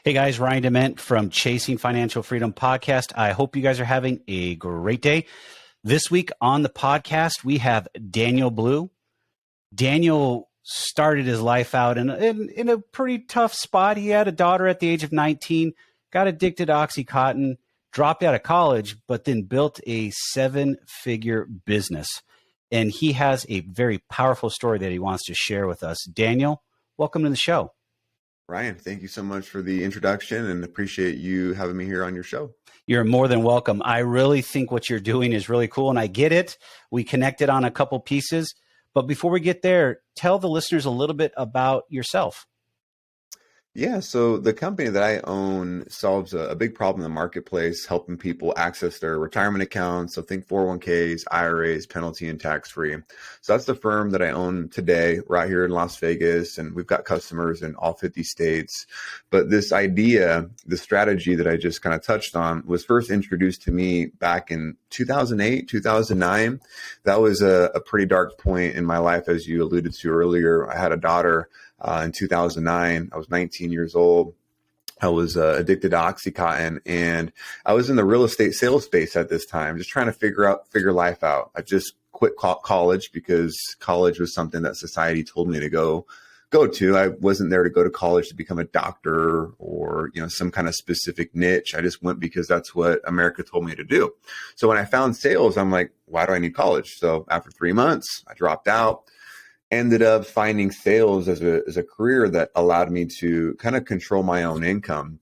Hey guys, Ryan Dement from Chasing Financial Freedom podcast. I hope you guys are having a great day. This week on the podcast, we have Daniel Blue. Daniel started his life out in a pretty tough spot. He had a daughter at the age of 19, got addicted to Oxycontin, dropped out of college, but then built a 7-figure business. And he has a very powerful story that he wants to share with us. Daniel, welcome to the show. Ryan, thank you so much for the introduction and appreciate you having me here on your show. You're more than welcome. I really think what you're doing is really cool, and I get it. We connected on a couple pieces. But before we get there, tell the listeners a little bit about yourself. Yeah, so the company that I own solves a big problem in the marketplace, helping people access their retirement accounts. So think 401ks, IRAs, penalty and tax-free. So that's the firm that I own today right here in Las Vegas. And we've got customers in all 50 states. But this idea, the strategy that I just kind of touched on was first introduced to me back in 2008, 2009. That was a pretty dark point in my life, as you alluded to earlier. I had a daughter in 2009. I was 19 years old. I was addicted to Oxycontin, and I was in the real estate sales space at this time, just trying to figure life out. I just quit college because college was something that society told me to go to. I wasn't there to go to college to become a doctor or, some kind of specific niche. I just went because that's what America told me to do. So when I found sales, I'm like, why do I need college? So after 3 months, I dropped out. Ended up finding sales as a career that allowed me to kind of control my own income.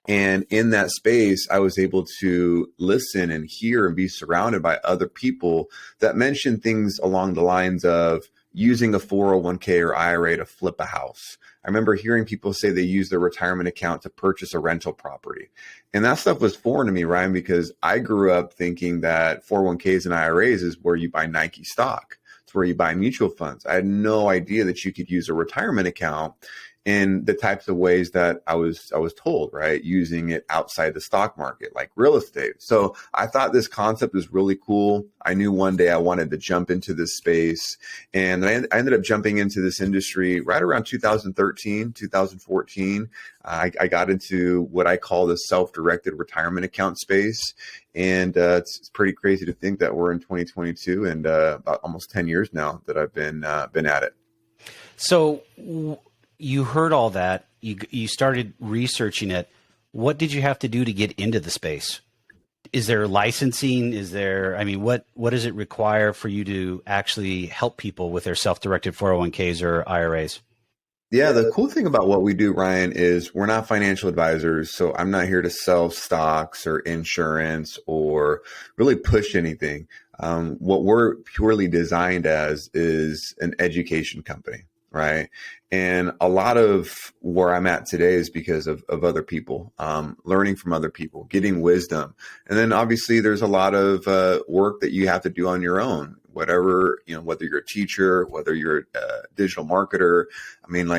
And in that space, I was able to listen and hear and be surrounded by other people that mentioned things along the lines of using a 401k or IRA to flip a house. I remember hearing people say they use their retirement account to purchase a rental property. And that stuff was foreign to me, Ryan, because I grew up thinking that 401ks and IRAs is where you buy Nike stock. Where you buy mutual funds. I had no idea that you could use a retirement account in the types of ways that I was told, right? Using it outside the stock market, like real estate. So I thought this concept was really cool. I knew one day I wanted to jump into this space, and I ended up jumping into this industry right around 2013, 2014. I got into what I call the self-directed retirement account space. And it's pretty crazy to think that we're in 2022 and about almost 10 years now that I've been at it. So you heard all that. You started researching it. What did you have to do to get into the space? Is there licensing? What does it require for you to actually help people with their self-directed 401ks or IRAs? Yeah, the cool thing about what we do, Ryan, is we're not financial advisors. So I'm not here to sell stocks or insurance or really push anything. What we're purely designed as is an education company, right? And a lot of where I'm at today is because of other people, learning from other people, getting wisdom. And then obviously there's a lot of work that you have to do on your own. Whatever, whether you're a teacher, whether you're a digital marketer,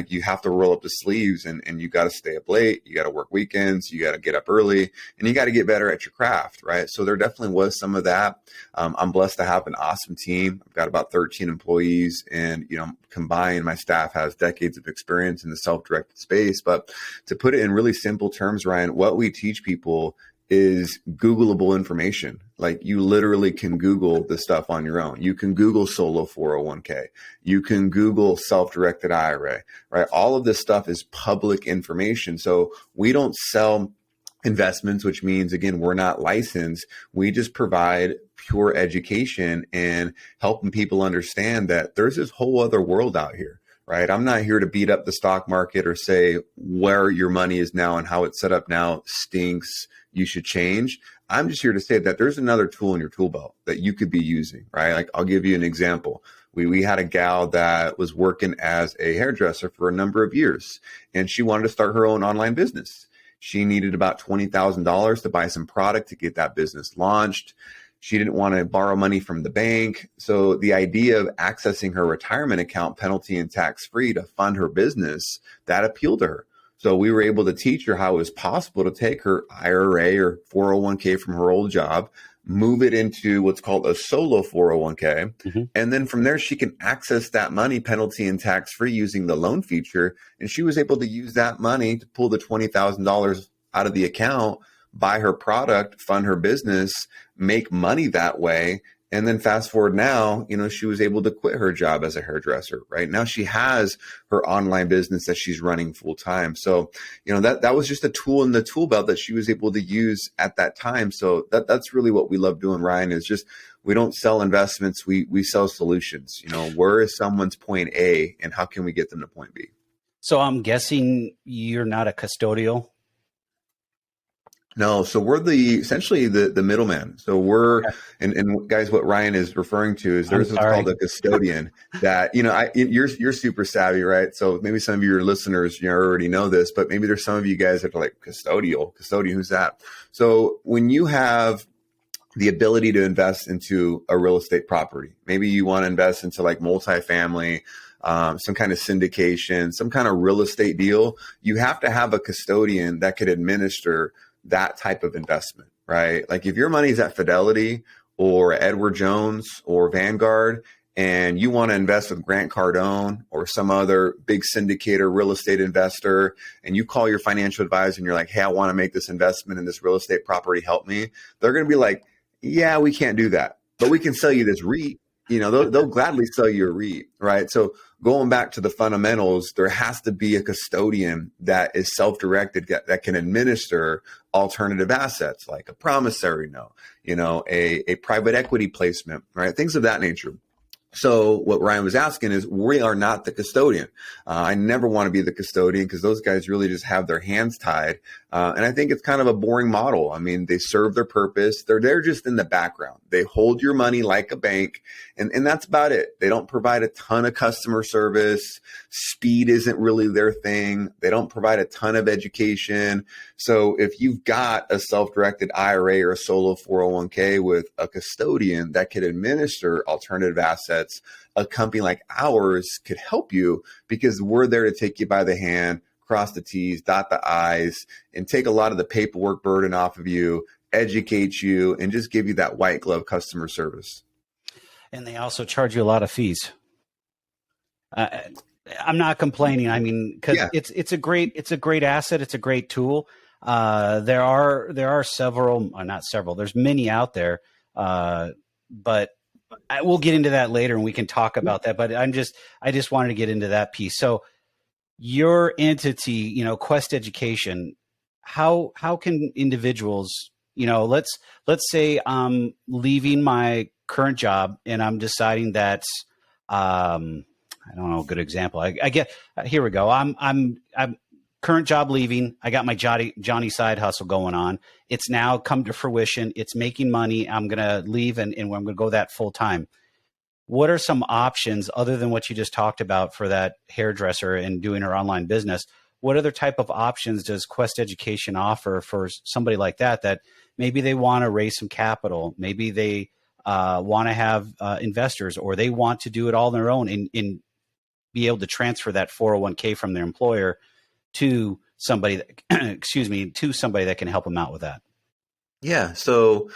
you have to roll up the sleeves and you got to stay up late. You got to work weekends. You got to get up early and you got to get better at your craft, right? So there definitely was some of that. I'm blessed to have an awesome team. I've got about 13 employees and, combined, my staff has decades of experience in the self-directed space. But to put it in really simple terms, Ryan, what we teach people is Googleable information. Like you literally can Google the stuff on your own. You can Google solo 401k. You can Google self-directed IRA, right? All of this stuff is public information. So we don't sell investments, which means, again, we're not licensed. We just provide pure education and helping people understand that there's this whole other world out here. Right. I'm not here to beat up the stock market or say where your money is now and how it's set up now stinks. You should change. I'm just here to say that there's another tool in your tool belt that you could be using. Right. Like I'll give you an example. We had a gal that was working as a hairdresser for a number of years, and she wanted to start her own online business. She needed about $20,000 to buy some product to get that business launched. She didn't want to borrow money from the bank. So the idea of accessing her retirement account penalty and tax free to fund her business, that appealed to her. So we were able to teach her how it was possible to take her IRA or 401k from her old job, move it into what's called a solo 401k. Mm-hmm. And then from there, she can access that money penalty and tax free using the loan feature. And she was able to use that money to pull the $20,000 out of the account, buy her product, fund her business, make money that way. And then fast forward now, she was able to quit her job as a hairdresser, right? Now she has her online business that she's running full time. So, that was just a tool in the tool belt that she was able to use at that time. So that's really what we love doing, Ryan, is just, we don't sell investments. We sell solutions. Where is someone's point A and how can we get them to point B? So I'm guessing you're not a custodial. No, so we're essentially the middleman. So we're and guys, what Ryan is referring to is there's what's called a custodian that you're super savvy, right? So maybe some of your listeners already know this, but maybe there's some of you guys that are like custodian, who's that? So when you have the ability to invest into a real estate property, maybe you want to invest into like multifamily, some kind of syndication, some kind of real estate deal, you have to have a custodian that could administer that type of investment, right? Like if your money's at Fidelity or Edward Jones or Vanguard and you want to invest with Grant Cardone or some other big syndicator real estate investor, and you call your financial advisor and you're like, hey, I want to make this investment in this real estate property, help me. They're going to be like, yeah, we can't do that, but we can sell you this REIT. They'll gladly sell you a REIT, right? So going back to the fundamentals, there has to be a custodian that is self-directed that can administer alternative assets like a promissory note, a private equity placement, right? Things of that nature. So what Ryan was asking is, we are not the custodian. I never want to be the custodian because those guys really just have their hands tied. And I think it's kind of a boring model. I mean, they serve their purpose. They're just in the background. They hold your money like a bank, and that's about it. They don't provide a ton of customer service. Speed isn't really their thing. They don't provide a ton of education. So if you've got a self-directed IRA or a solo 401k with a custodian that could administer alternative assets, a company like ours could help you because we're there to take you by the hand, cross the T's, dot the I's, and take a lot of the paperwork burden off of you, educate you, and just give you that white glove customer service. And they also charge you a lot of fees. I'm not complaining. I mean, because it's a great asset. It's a great tool. There are several, not several. There's many out there, but we'll get into that later, and we can talk about that. But I just wanted to get into that piece. So your entity, Quest Education, how can individuals, let's say I'm leaving my current job and I'm deciding that, I don't know, a good example. I get, here we go. I'm current job leaving. I got my Johnny side hustle going on. It's now come to fruition. It's making money. I'm going to leave and I'm going to go that full time. What are some options other than what you just talked about for that hairdresser and doing her online business? What other type of options does Quest Education offer for somebody like that maybe they want to raise some capital? Maybe they want to have investors, or they want to do it all on their own and be able to transfer that 401k from their employer to somebody that can help them out with that. Yeah. So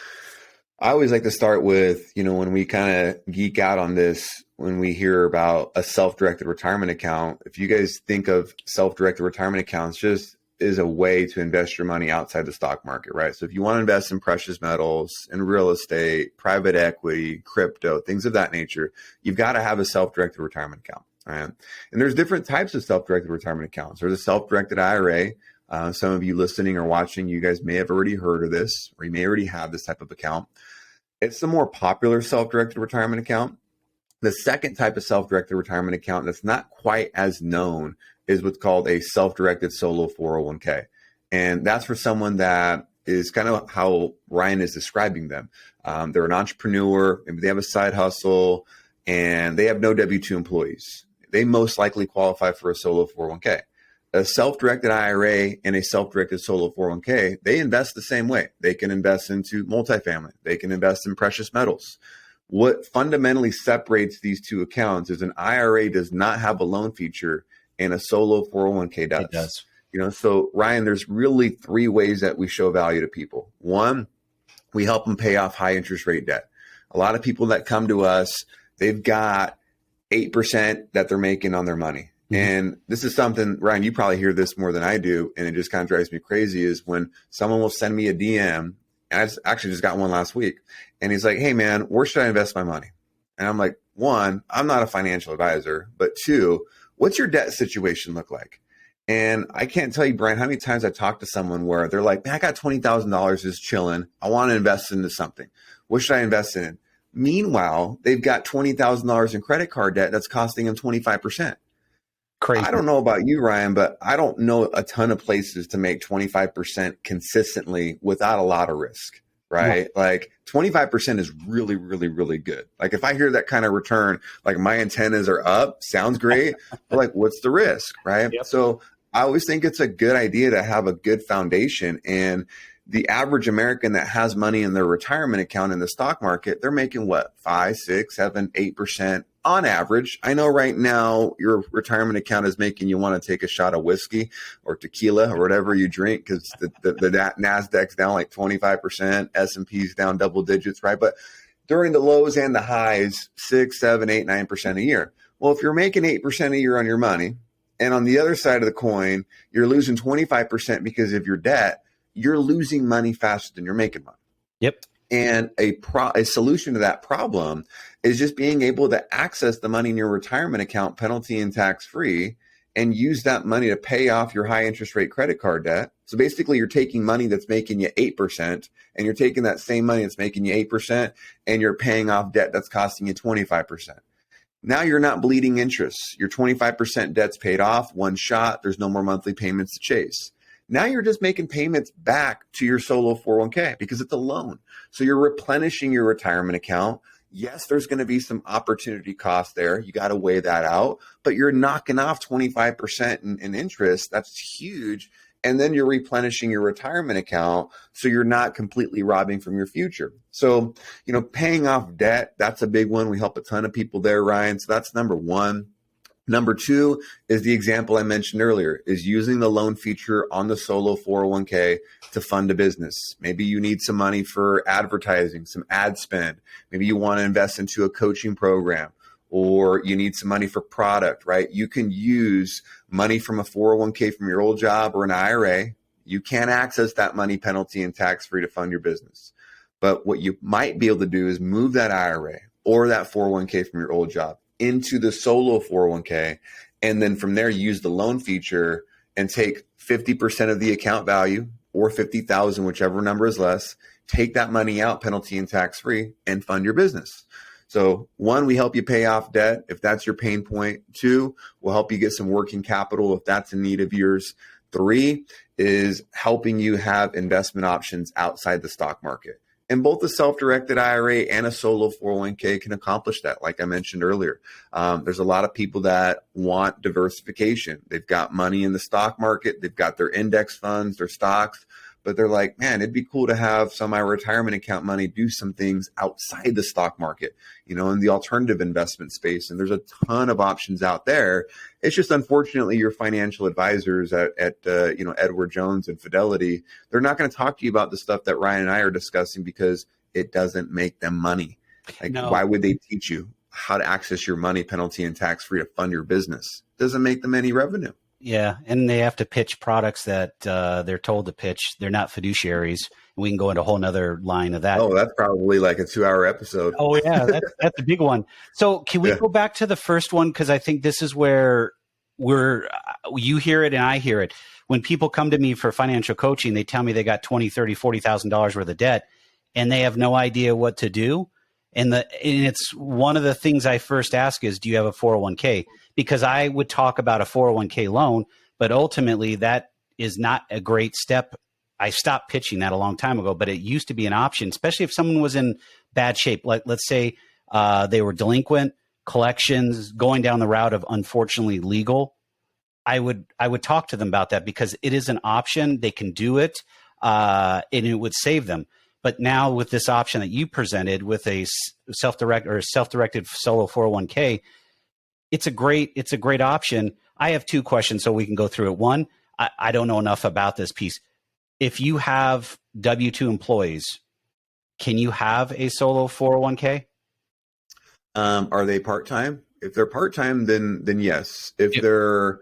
I always like to start with, when we kind of geek out on this, when we hear about a self-directed retirement account, if you guys think of self-directed retirement accounts, just is a way to invest your money outside the stock market, right? So if you want to invest in precious metals, in real estate, private equity, crypto, things of that nature, you've got to have a self-directed retirement account. Right? And there's different types of self-directed retirement accounts. There's a self-directed IRA. Some of you listening or watching, you guys may have already heard of this, or you may already have this type of account. It's the more popular self-directed retirement account. The second type of self-directed retirement account that's not quite as known is what's called a self-directed solo 401k. And that's for someone that is kind of how Ryan is describing them. They're an entrepreneur, maybe they have a side hustle, and they have no W-2 employees. They most likely qualify for a solo 401k. A self-directed IRA and a self-directed solo 401k, they invest the same way. They can invest into multifamily. They can invest in precious metals. What fundamentally separates these two accounts is an IRA does not have a loan feature and a solo 401k does. It does. So Ryan, there's really three ways that we show value to people. One, we help them pay off high interest rate debt. A lot of people that come to us, they've got 8% that they're making on their money. Mm-hmm. And this is something, Ryan, you probably hear this more than I do, and it just kind of drives me crazy, is when someone will send me a DM, and I actually just got one last week, and he's like, hey man, where should I invest my money? And I'm like, one, I'm not a financial advisor, but two, what's your debt situation look like? And I can't tell you, Brian, how many times I talked to someone where they're like, man, I got $20,000 just chilling. I want to invest into something. What should I invest in? Meanwhile, they've got $20,000 in credit card debt that's costing them 25%. Crazy. I don't know about you, Ryan, but I don't know a ton of places to make 25% consistently without a lot of risk, right? Yeah. Like 25% is really, really, really good. Like if I hear that kind of return, like my antennas are up, sounds great, but like what's the risk, right? Yep. So I always think it's a good idea to have a good foundation. And the average American that has money in their retirement account in the stock market, they're making what, 5, 6, 7, 8% on average. I know right now your retirement account is making you want to take a shot of whiskey or tequila or whatever you drink, because the NASDAQ's down like 25%, S&P's down double digits, right? But during the lows and the highs, 6, 7, 8, 9% a year. Well, if you're making 8% a year on your money, and on the other side of the coin, you're losing 25% because of your debt, you're losing money faster than you're making money. Yep. And a solution to that problem is just being able to access the money in your retirement account penalty and tax free, and use that money to pay off your high interest rate credit card debt. So basically you're taking money that's making you 8%, and you're taking that same money that's making you 8%, and you're paying off debt that's costing you 25%. Now you're not bleeding interest. Your 25% debt's paid off, one shot. There's no more monthly payments to chase. Now you're just making payments back to your solo 401k because it's a loan. So you're replenishing your retirement account. Yes, there's going to be some opportunity cost there. You got to weigh that out, but you're knocking off 25% in interest. That's huge. And then you're replenishing your retirement account, so you're not completely robbing from your future. So, paying off debt, that's a big one. We help a ton of people there, Ryan. So that's number one. Number two is the example I mentioned earlier, is using the loan feature on the solo 401k to fund a business. Maybe you need some money for advertising, some ad spend. Maybe you want to invest into a coaching program, or you need some money for product, right? You can use money from a 401k from your old job or an IRA. You can't access that money penalty and tax free to fund your business. But what you might be able to do is move that IRA or that 401k from your old job into the solo 401k. And then from there, use the loan feature and take 50% of the account value, or 50,000, whichever number is less, take that money out penalty and tax free, and fund your business. So one, we help you pay off debt if that's your pain point. Two, we'll help you get some working capital if that's a need of yours. Three is helping you have investment options outside the stock market. And both a self-directed IRA and a solo 401k can accomplish that, like I mentioned earlier. There's a lot of people that want diversification. They've got money in the stock market. They've got their index funds, their stocks. But they're like, man, it'd be cool to have some of my retirement account money do some things outside the stock market, in the alternative investment space. And there's a ton of options out there. It's just, unfortunately, your financial advisors at Edward Jones and Fidelity, they're not going to talk to you about the stuff that Ryan and I are discussing, because it doesn't make them money. No. Why would they teach you how to access your money penalty and tax free to fund your business? It doesn't make them any revenue. Yeah, and they have to pitch products that they're told to pitch. They're not fiduciaries. We can go into a whole nother line of that. Oh, that's probably like a 2-hour episode. Oh, yeah, that's a big one. So can we go back to the first one? Because I think this is where you hear it and I hear it. When people come to me for financial coaching, they tell me they got $20,000, $30,000, $40,000 worth of debt, and they have no idea what to do. And it's one of the things I first ask is, do you have a 401k? Because I would talk about a 401k loan, but ultimately that is not a great step. I stopped pitching that a long time ago, but it used to be an option, especially if someone was in bad shape. Like, let's say they were delinquent, collections, going down the route of, unfortunately, legal. I would talk to them about that, because it is an option. They can do it, and it would save them. But now with this option that you presented with a self-directed solo 401k, it's a great option. I have two questions, so we can go through it. One, I don't know enough about this piece. If you have W-2 employees, can you have a solo 401k? Are they part-time? If they're part-time, then yes. If It, they're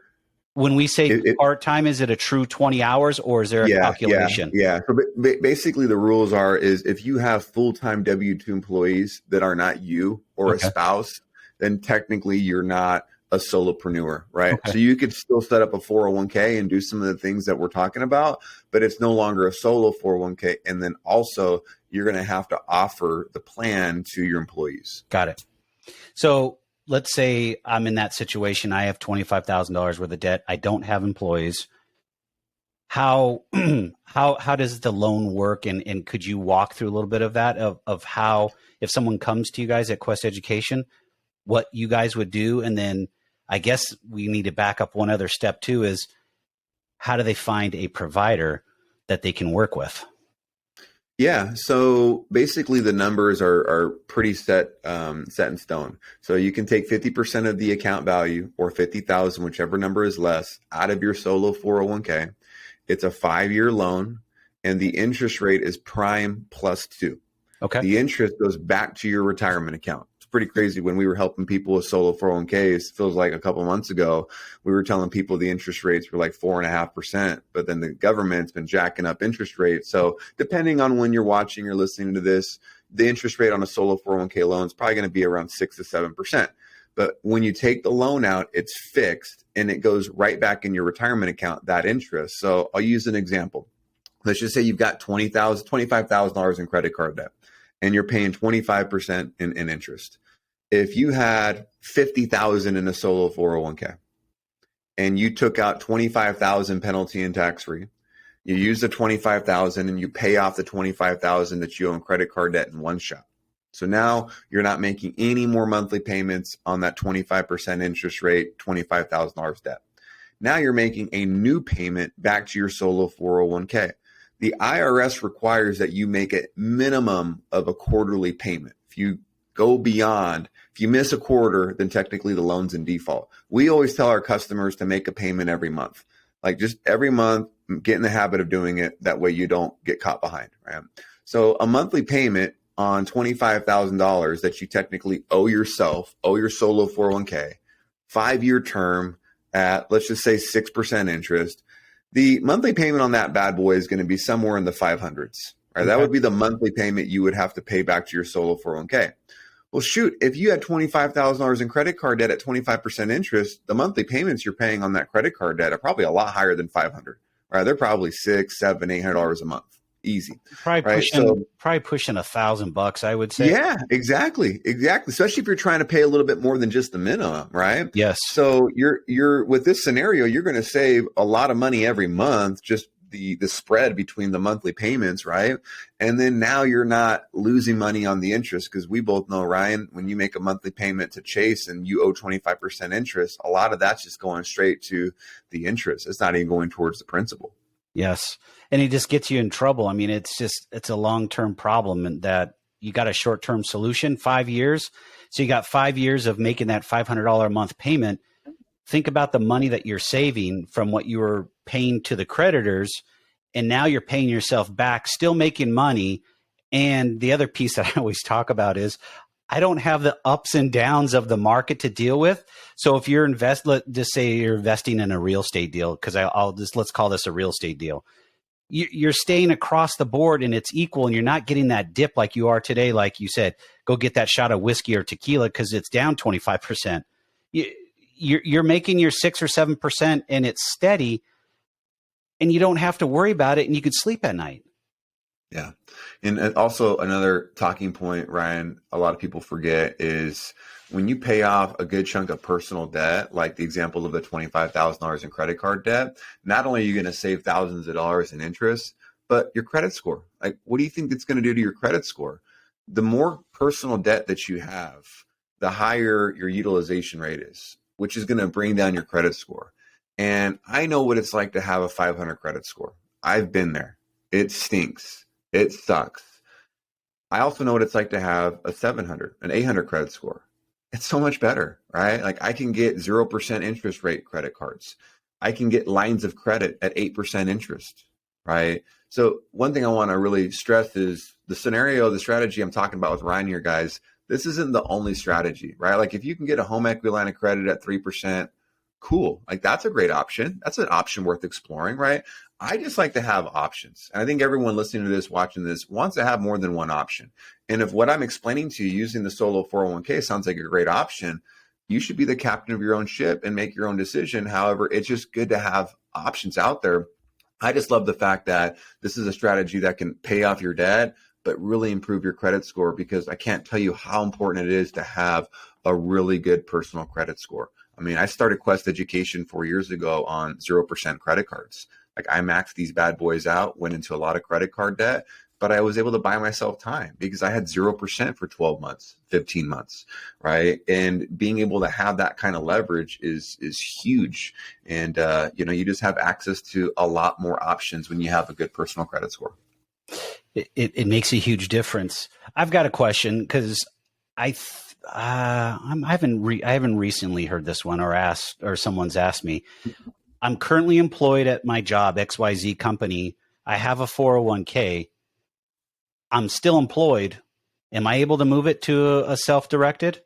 when we say it, part-time, is it a true 20 hours or is there a calculation? yeah. So basically, the rules is if you have full-time W-2 employees that are not you or a Okay. spouse, then technically you're not a solopreneur, right? Okay. So you could still set up a 401k and do some of the things that we're talking about, but it's no longer a solo 401k. And then also you're going to have to offer the plan to your employees. Got it. So let's say I'm in that situation. I have $25,000 worth of debt. I don't have employees. How how does the loan work? And could you walk through a little bit of that of how, if someone comes to you guys at Quest Education, what you guys would do? And then I guess we need to back up one other step too, is how do they find a provider that they can work with? Yeah. So basically the numbers are pretty set in stone. So you can take 50% of the account value or 50,000, whichever number is less, out of your solo 401k. It's a 5-year loan and the interest rate is prime plus 2. Okay. The interest goes back to your retirement account. It's pretty crazy. When we were helping people with solo 401ks, feels like a couple of months ago, we were telling people the interest rates were like 4.5%, but then the government's been jacking up interest rates. So depending on when you're watching or listening to this, the interest rate on a solo 401k loan is probably going to be around 6 to 7%. But when you take the loan out, it's fixed and it goes right back in your retirement account, that interest. So I'll use an example. Let's just say you've got $25,000 in credit card debt and you're paying 25% in interest. If you had 50,000 in a solo 401k and you took out 25,000 penalty and tax free, you use the 25,000 and you pay off the 25,000 that you owe in credit card debt in one shot. So now you're not making any more monthly payments on that 25% interest rate, $25,000 debt. Now you're making a new payment back to your solo 401k. The IRS requires that you make a minimum of a quarterly payment. If you go beyond, if you miss a quarter, then technically the loan's in default. We always tell our customers to make a payment every month. Like just every month, get in the habit of doing it. That way you don't get caught behind, right? So a monthly payment on $25,000 that you technically owe yourself, owe your solo 401k, 5-year term at, let's just say 6% interest. The monthly payment on that bad boy is going to be somewhere in the 500s, right? Okay. That would be the monthly payment you would have to pay back to your solo 401k. Well, shoot, if you had $25,000 in credit card debt at 25% interest, the monthly payments you're paying on that credit card debt are probably a lot higher than 500, right? They're probably $600, $700, $800 a month. Easy. Probably pushing $1,000, I would say. Yeah, exactly. Especially if you're trying to pay a little bit more than just the minimum, right? Yes. So you're with this scenario, you're going to save a lot of money every month, just the spread between the monthly payments, right? And then now you're not losing money on the interest, because we both know, Ryan, when you make a monthly payment to Chase and you owe 25% interest, a lot of that's just going straight to the interest. It's not even going towards the principal. Yes. And it just gets you in trouble. I mean, it's a long-term problem, and that you got a short-term solution, 5 years. So you got 5 years of making that $500 a month payment. Think about the money that you're saving from what you were paying to the creditors, and now you're paying yourself back, still making money. And the other piece that I always talk about is I don't have the ups and downs of the market to deal with. So if you're let's just say you're investing in a real estate deal, because let's call this a real estate deal. You're staying across the board and it's equal, and you're not getting that dip like you are today. Like you said, go get that shot of whiskey or tequila because it's down 25%. You're making your 6 or 7% and it's steady, and you don't have to worry about it, and you could sleep at night. Yeah. And also another talking point, Ryan, a lot of people forget is when you pay off a good chunk of personal debt, like the example of the $25,000 in credit card debt, not only are you going to save thousands of dollars in interest, but your credit score. Like, what do you think it's going to do to your credit score? The more personal debt that you have, the higher your utilization rate is, which is going to bring down your credit score. And I know what it's like to have a 500 credit score. I've been there. It stinks. It sucks. I also know what it's like to have a 700, an 800 credit score. It's so much better, right? Like I can get 0% interest rate credit cards. I can get lines of credit at 8% interest, right? So one thing I want to really stress is the strategy I'm talking about with Ryan here, guys, this isn't the only strategy, right? Like if you can get a home equity line of credit at 3%, cool. Like that's a great option. That's an option worth exploring, right? I just like to have options. And I think everyone listening to this, watching this wants to have more than one option. And if what I'm explaining to you using the solo 401k sounds like a great option, you should be the captain of your own ship and make your own decision. However, it's just good to have options out there. I just love the fact that this is a strategy that can pay off your debt, but really improve your credit score, because I can't tell you how important it is to have a really good personal credit score. I mean, I started Quest Education 4 years ago on 0% credit cards. Like I maxed these bad boys out, went into a lot of credit card debt, but I was able to buy myself time because I had 0% for 12 months, 15 months, right? And being able to have that kind of leverage is huge. And, you just have access to a lot more options when you have a good personal credit score. It makes a huge difference. I've got a question because I haven't recently heard this one or someone's asked me. I'm currently employed at my job, XYZ company. I have a 401k. I'm still employed. Am I able to move it to a self-directed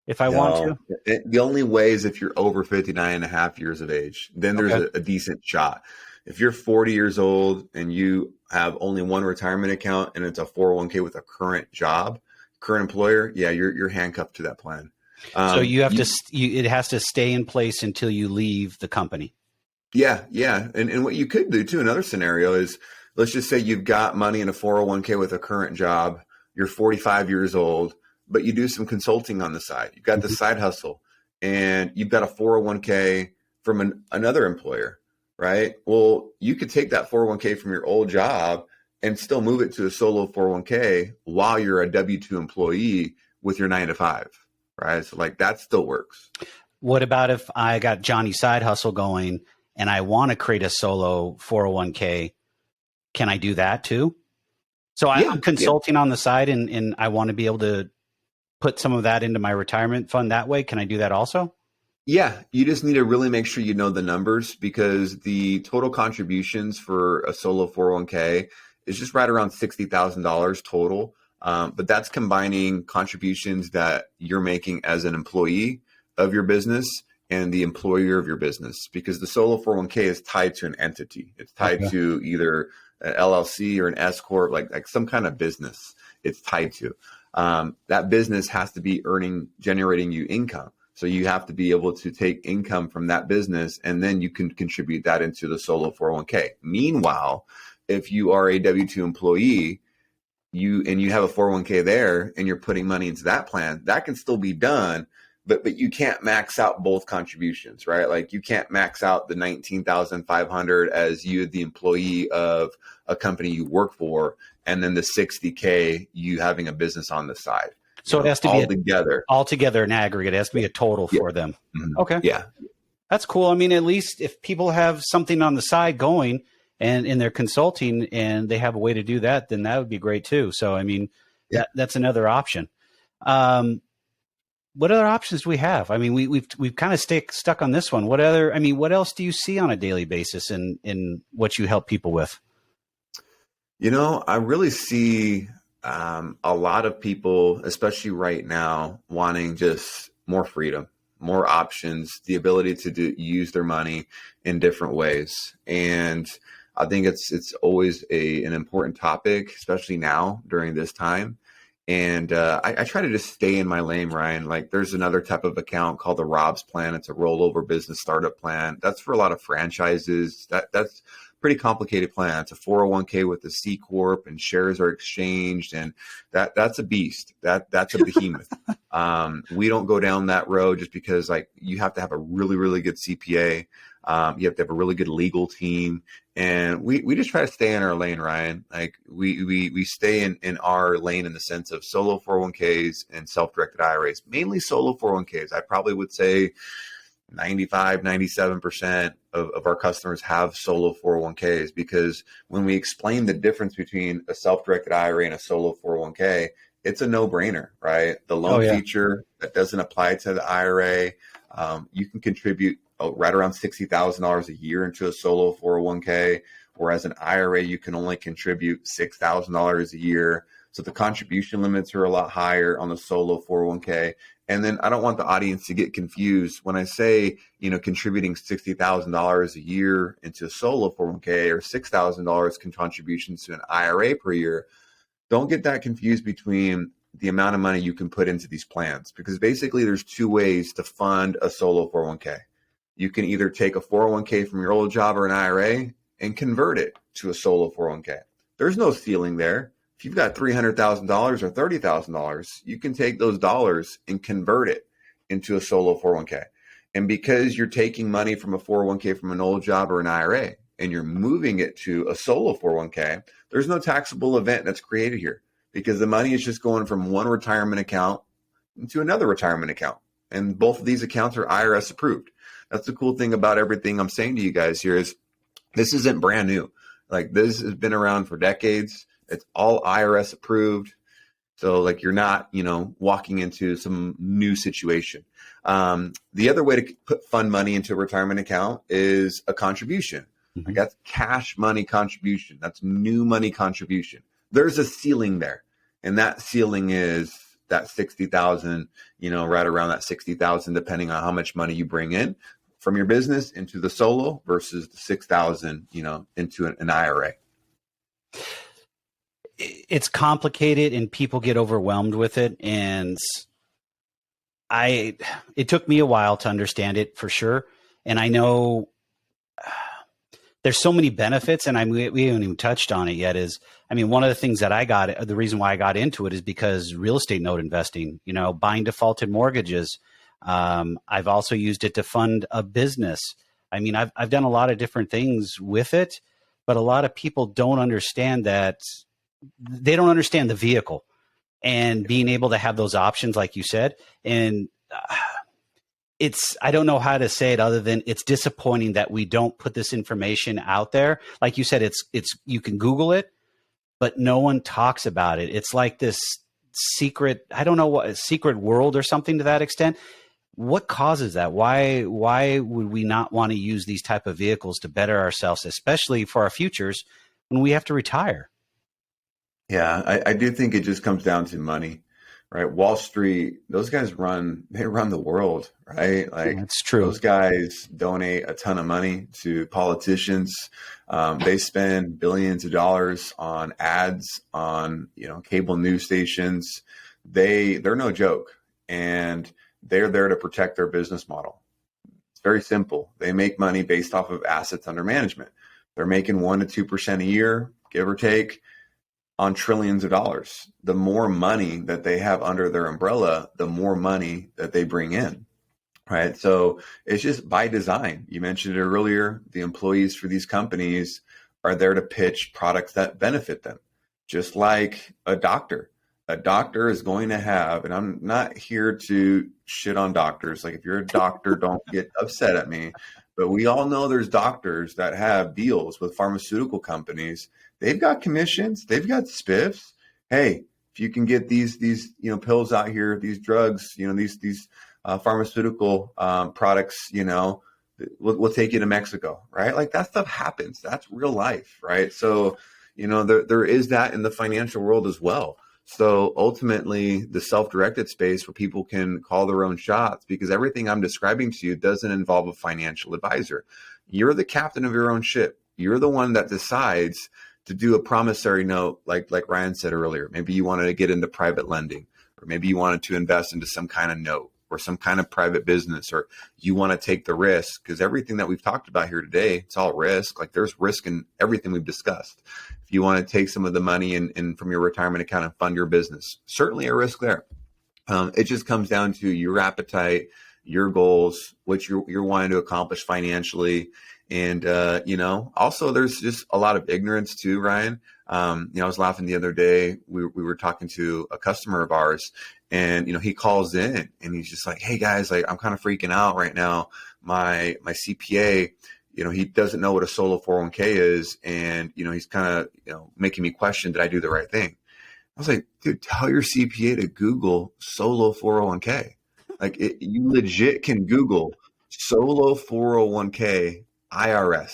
if I want to? The only way is if you're over 59 and a half years of age. Then there's a decent shot. If you're 40 years old and you have only one retirement account and it's a 401k with a current employer, yeah, you're handcuffed to that plan. So you have it has to stay in place until you leave the company. Yeah. And what you could do too, another scenario is, let's just say you've got money in a 401k with a current job. You're 45 years old, but you do some consulting on the side. You've got the side hustle and you've got a 401k from another employer, right? Well, you could take that 401k from your old job and still move it to a solo 401k while you're a W-2 employee with your 9 to 5, right? So like that still works. What about if I got Johnny's side hustle going and I want to create a solo 401k? Can I do that too? So I'm consulting on the side and I want to be able to put some of that into my retirement fund that way. Can I do that also? Yeah, you just need to really make sure you know the numbers, because the total contributions for a solo 401k is just right around $60,000 total. But that's combining contributions that you're making as an employee of your business and the employer of your business, because the solo 401k is tied to an entity. It's tied to either an LLC or an S corp, like some kind of business it's tied to. That business has to be generating you income. So you have to be able to take income from that business and then you can contribute that into the solo 401k. Meanwhile, if you are a W-2 employee, you have a 401k there and you're putting money into that plan, that can still be done, but you can't max out both contributions, right? Like you can't max out the $19,500 as you, the employee of a company you work for, and then the $60K you having a business on the side. So it has to be altogether in aggregate. It has to be a total for them. Mm-hmm. Okay. Yeah. That's cool. I mean, at least if people have something on the side going and in their consulting and they have a way to do that, then that would be great too. So, I mean, that's another option. What other options do we have? I mean, we've kind of stuck on this one. What else do you see on a daily basis in what you help people with? I really see a lot of people, especially right now, wanting just more freedom, more options, the ability to use their money in different ways. And I think it's always an important topic, especially now during this time. And I try to just stay in my lane, Ryan. Like there's another type of account called the Rob's plan. It's a rollover business startup plan. That's for a lot of franchises. That's pretty complicated plan. It's a 401k with a C corp and shares are exchanged. And that's a beast. That's a behemoth. We don't go down that road just because like you have to have a really, really good CPA. You have to have a really good legal team. And we just try to stay in our lane, Ryan. Like we stay in our lane in the sense of solo 401ks and self-directed IRAs, mainly solo 401ks. I probably would say 95, 97% of our customers have solo 401ks, because when we explain the difference between a self-directed IRA and a solo 401k, it's a no-brainer, right? The loan feature that doesn't apply to the IRA, you can contribute right around $60,000 a year into a solo 401k, whereas an IRA, you can only contribute $6,000 a year. So the contribution limits are a lot higher on the solo 401k. And then I don't want the audience to get confused when I say, contributing $60,000 a year into a solo 401k or $6,000 contributions to an IRA per year. Don't get that confused between the amount of money you can put into these plans, because basically there's two ways to fund a solo 401k. You can either take a 401k from your old job or an IRA and convert it to a solo 401k. There's no ceiling there. If you've got $300,000 or $30,000, you can take those dollars and convert it into a solo 401k. And because you're taking money from a 401k from an old job or an IRA and you're moving it to a solo 401k, there's no taxable event that's created here, because the money is just going from one retirement account into another retirement account. And both of these accounts are IRS approved. That's the cool thing about everything I'm saying to you guys here is this isn't brand new. Like, this has been around for decades. It's all IRS approved. So like, you're not, walking into some new situation. The other way to fund money into a retirement account is a contribution. Mm-hmm. Like, that's cash money contribution. That's new money contribution. There's a ceiling there. And that ceiling is that 60,000, right around that 60,000, depending on how much money you bring in from your business into the solo versus the 6,000, into an IRA. It's complicated and people get overwhelmed with it. And it took me a while to understand it for sure. And I know there's so many benefits, and we haven't even touched on it yet. One of the things that the reason why I got into it is because real estate note investing, buying defaulted mortgages. I've also used it to fund a business. I've done a lot of different things with it, but a lot of people don't understand that. They don't understand the vehicle and being able to have those options, like you said. And I don't know how to say it other than it's disappointing that we don't put this information out there. Like you said, you can Google it, but no one talks about it. It's like this secret, I don't know what, secret world or something to that extent. What causes that? Why would we not want to use these type of vehicles to better ourselves, especially for our futures when we have to retire? Yeah, I do think it just comes down to money, right? Wall Street, those guys run the world, right? Like, that's true. Those guys donate a ton of money to politicians. They spend billions of dollars on ads on, cable news stations. They're no joke, and they're there to protect their business model. It's very simple. They make money based off of assets under management. They're making 1% to 2% a year, give or take, on trillions of dollars. The more money that they have under their umbrella, the more money that they bring in, right? So it's just by design. You mentioned it earlier. The employees for these companies are there to pitch products that benefit them, just like a doctor. A doctor is going to have, and I'm not here to shit on doctors. Like, if you're a doctor, don't get upset at me. But we all know there's doctors that have deals with pharmaceutical companies. They've got commissions. They've got spiffs. Hey, if you can get these pills out here, these drugs, these pharmaceutical products, we'll take you to Mexico, right? Like, that stuff happens. That's real life, right? So, there is that in the financial world as well. So ultimately, the self-directed space where people can call their own shots, because everything I'm describing to you doesn't involve a financial advisor. You're the captain of your own ship. You're the one that decides to do a promissory note, like Ryan said earlier. Maybe you wanted to get into private lending, or maybe you wanted to invest into some kind of note or some kind of private business, or you want to take the risk, because everything that we've talked about here today, it's all risk. Like, there's risk in everything we've discussed. If you want to take some of the money in from your retirement account and fund your business, certainly a risk there. It just comes down to your appetite, your goals, what you're wanting to accomplish financially. And, also there's just a lot of ignorance too, Ryan. I was laughing the other day. We were talking to a customer of ours, and, he calls in and he's just like, hey guys, like, I'm kind of freaking out right now. My CPA, he doesn't know what a solo 401k is. And, he's kind of, making me question, did I do the right thing? I was like, dude, tell your CPA to Google solo 401k. Like, you legit can Google Solo 401k IRS.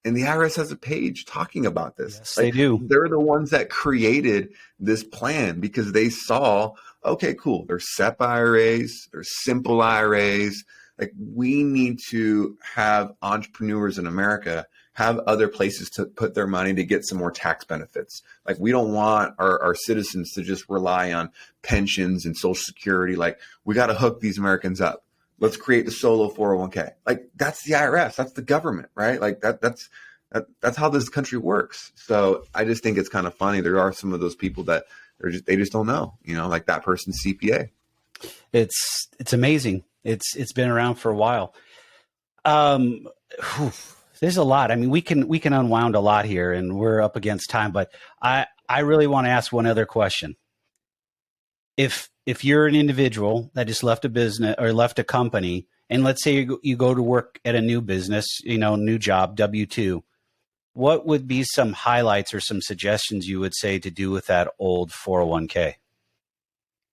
And the IRS has a page talking about this. Yes, they do. They're the ones that created this plan because they saw, okay, cool. There's SEP IRAs, there's simple IRAs. Like, we need to have entrepreneurs in America have other places to put their money to get some more tax benefits. Like, we don't want our citizens to just rely on pensions and Social Security. Like, we got to hook these Americans up. Let's create the solo 401k. Like, that's the IRS. That's the government, right? Like, that's how this country works. So I just think it's kind of funny. There are some of those people that they just don't know, like that person's CPA. It's amazing. It's been around for a while. There's a lot. I mean, we can unwound a lot here, and we're up against time, but I really want to ask one other question. If you're an individual that just left a business or left a company, and let's say you go to work at a new business, new job, W-2, what would be some highlights or some suggestions you would say to do with that old 401k?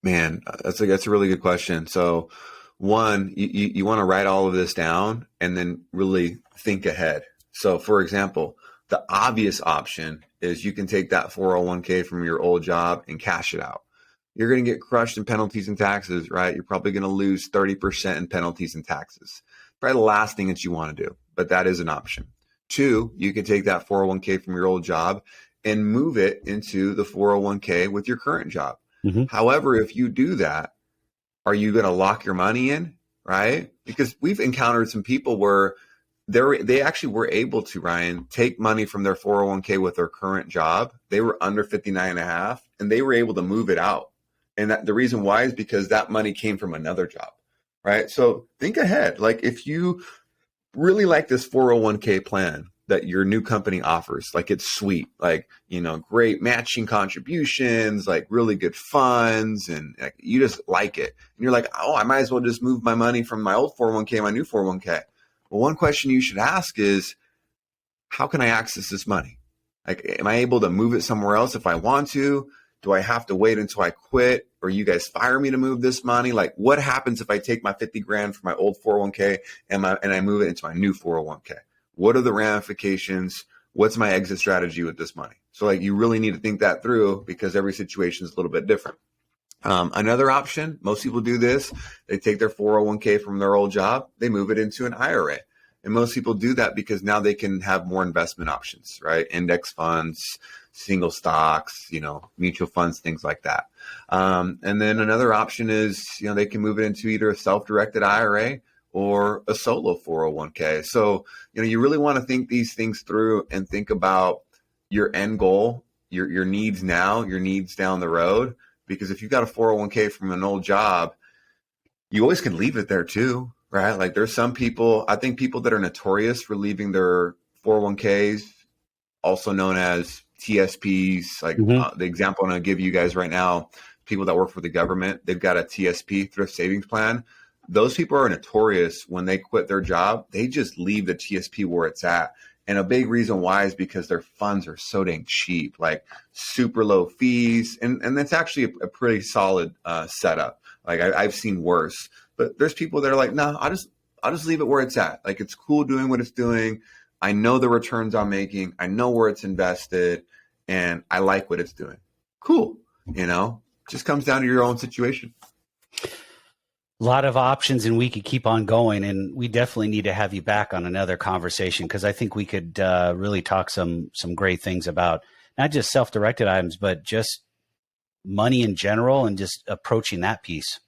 Man, that's a really good question. So one, you want to write all of this down and then really think ahead. So for example, the obvious option is you can take that 401k from your old job and cash it out. You're going to get crushed in penalties and taxes, right? You're probably going to lose 30% in penalties and taxes. Probably the last thing that you want to do, but that is an option. Two, you can take that 401k from your old job and move it into the 401k with your current job. Mm-hmm. However, if you do that, are you going to lock your money in, right? Because we've encountered some people where they actually were able to, Ryan, take money from their 401k with their current job. They were under 59 and a half, and they were able to move it out. And the reason why is because that money came from another job, right? So think ahead. Like, if you really like this 401k plan that your new company offers, like, it's sweet, like, great matching contributions, like really good funds, and like, you just like it. And you're like, oh, I might as well just move my money from my old 401k, my new 401k. Well, one question you should ask is, how can I access this money? Like, am I able to move it somewhere else if I want to? Do I have to wait until I quit, or you guys fire me to move this money? Like, what happens if I take my 50 grand from my old 401k and I move it into my new 401k? What are the ramifications? What's my exit strategy with this money? So, like, you really need to think that through, because every situation is a little bit different. Another option, most people do this. They take their 401k from their old job, they move it into an IRA. And most people do that because now they can have more investment options, right? Index funds, single stocks, mutual funds, things like that. And then another option is, they can move it into either a self-directed IRA or a solo 401k. So, you really want to think these things through and think about your end goal, your needs now, your needs down the road. Because if you've got a 401k from an old job, you always can leave it there too, right? Like, there's some people, I think people that are notorious for leaving their 401ks, also known as TSPs, like the example I'm going to give you guys right now, people that work for the government, they've got a TSP, thrift savings plan. Those people are notorious when they quit their job, they just leave the TSP where it's at. And a big reason why is because their funds are so dang cheap, like super low fees. And that's actually a pretty solid setup. Like, I've seen worse, but there's people that are like, no, I'll just leave it where it's at. Like, it's cool doing what it's doing. I know the returns I'm making. I know where it's invested, and I like what it's doing. Cool. Just comes down to your own situation. A lot of options, and we could keep on going, and we definitely need to have you back on another conversation, because I think we could really talk some great things about not just self-directed items, but just money in general and just approaching that piece.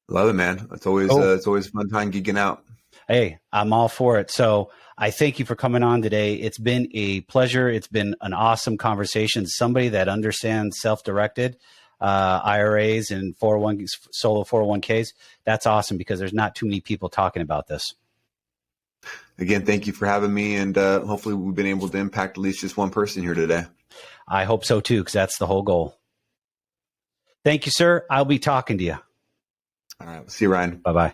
Love it, man. It's always a fun time geeking out. Hey, I'm all for it. So I thank you for coming on today. It's been a pleasure. It's been an awesome conversation. Somebody that understands self-directed IRAs and solo 401ks. That's awesome, because there's not too many people talking about this. Again, thank you for having me, and hopefully we've been able to impact at least just one person here today. I hope so too, because that's the whole goal. Thank you, sir. I'll be talking to you. All right. See you, Ryan. Bye-bye.